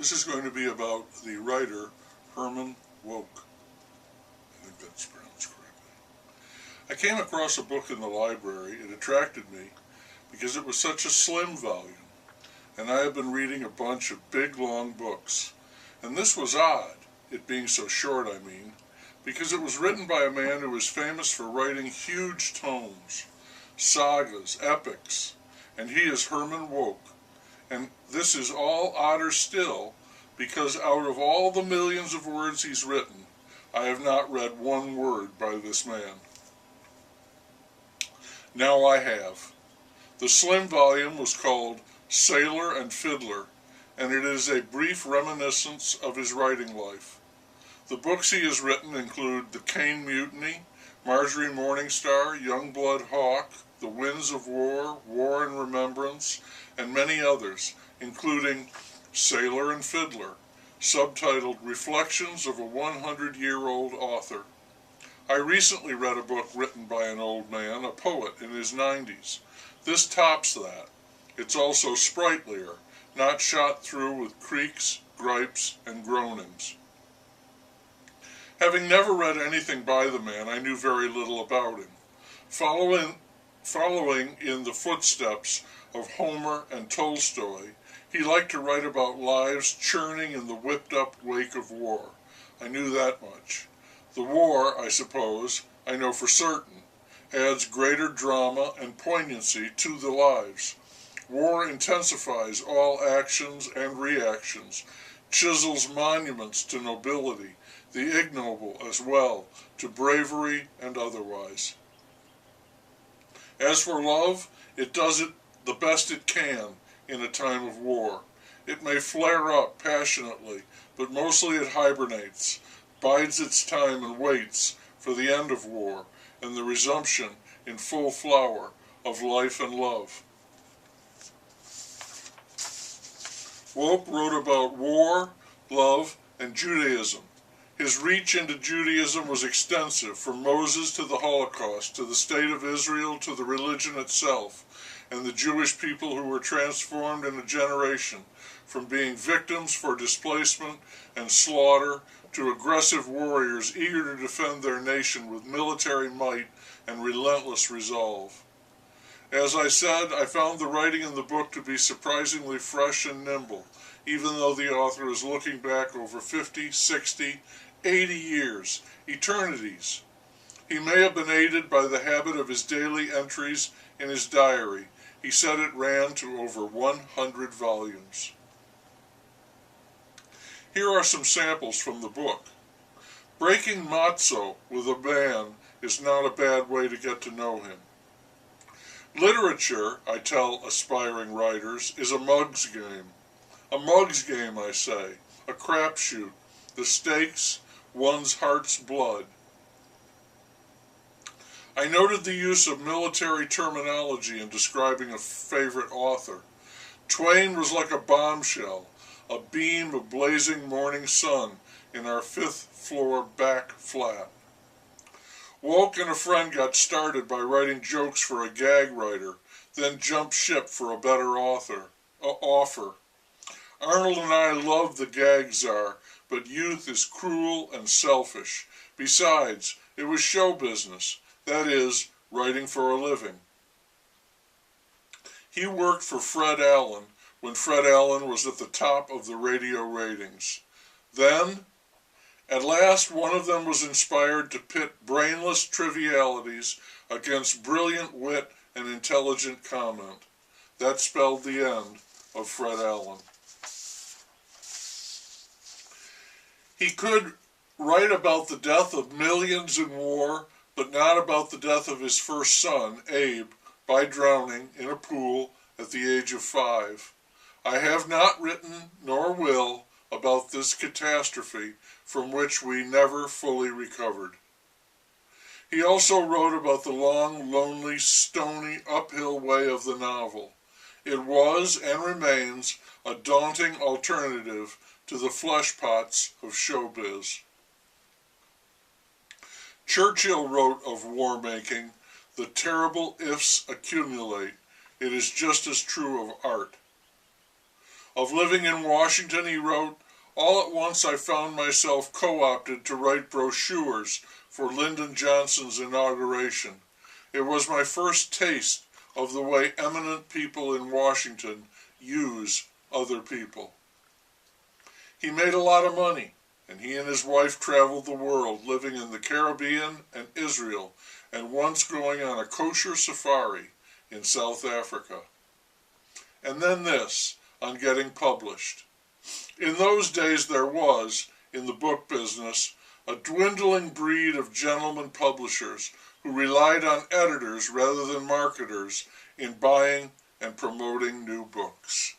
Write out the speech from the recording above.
This is going to be about the writer Herman Wouk. I think that's pronounced correctly. I came across a book in the library. It attracted me because it was such a slim volume, and I have been reading a bunch of big, long books. And this was odd, it being so short, I mean, because it was written by a man who was famous for writing huge tomes, sagas, epics, and he is Herman Wouk. And this is all odder still, because out of all the millions of words he's written, I have not read one word by this man. Now I have. The slim volume was called Sailor and Fiddler, and it is a brief reminiscence of his writing life. The books he has written include The Caine Mutiny, Marjorie Morningstar, Youngblood Hawk, The Winds of War, War and Remembrance, and many others, including Sailor and Fiddler, subtitled Reflections of a 100-Year-Old Author. I recently read a book written by an old man, a poet in his 90s. This tops that. It's also sprightlier, not shot through with creaks, gripes, and groanings. Having never read anything by the man, I knew very little about him. Following in the footsteps of Homer and Tolstoy, he liked to write about lives churning in the whipped-up wake of war. I knew that much. The war, I suppose, I know for certain, adds greater drama and poignancy to the lives. War intensifies all actions and reactions, chisels monuments to nobility, the ignoble as well, to bravery and otherwise. As for love, it does it the best it can in a time of war. It may flare up passionately, but mostly it hibernates, bides its time and waits for the end of war and the resumption in full flower of life and love. Wouk wrote about war, love, and Judaism. His reach into Judaism was extensive, from Moses to the Holocaust, to the State of Israel, to the religion itself, and the Jewish people who were transformed in a generation, from being victims for displacement and slaughter to aggressive warriors eager to defend their nation with military might and relentless resolve. As I said, I found the writing in the book to be surprisingly fresh and nimble, even though the author is looking back over 50, 60, 80 years, eternities. He may have been aided by the habit of his daily entries in his diary. He said it ran to over 100 volumes. Here are some samples from the book. Breaking matzo with a man is not a bad way to get to know him. Literature, I tell aspiring writers, is a mug's game. A mug's game, I say, a crapshoot. The stakes, one's heart's blood. I noted the use of military terminology in describing a favorite author. Twain was like a bombshell, a beam of blazing morning sun in our 5th floor back flat. Wouk and a friend got started by writing jokes for a gag writer, then jumped ship for a better offer. Arnold and I loved the gag czar, but youth is cruel and selfish. Besides, it was show business, that is, writing for a living. He worked for Fred Allen when Fred Allen was at the top of the radio ratings. Then, at last, one of them was inspired to pit brainless trivialities against brilliant wit and intelligent comment. That spelled the end of Fred Allen. He could write about the death of millions in war, but not about the death of his first son, Abe, by drowning in a pool at the age of 5. I have not written, nor will, about this catastrophe from which we never fully recovered. He also wrote about the long, lonely, stony, uphill way of the novel. It was, and remains, a daunting alternative to the fleshpots of showbiz. Churchill wrote of war-making, "The terrible ifs accumulate. It is just as true of art." Of living in Washington, he wrote, "All at once I found myself co-opted to write brochures for Lyndon Johnson's inauguration. It was my first taste of the way eminent people in Washington use other people." He made a lot of money, and he and his wife traveled the world, living in the Caribbean and Israel, and once going on a kosher safari in South Africa. And then this, on getting published. In those days there was, in the book business, a dwindling breed of gentlemen publishers who relied on editors rather than marketers in buying and promoting new books.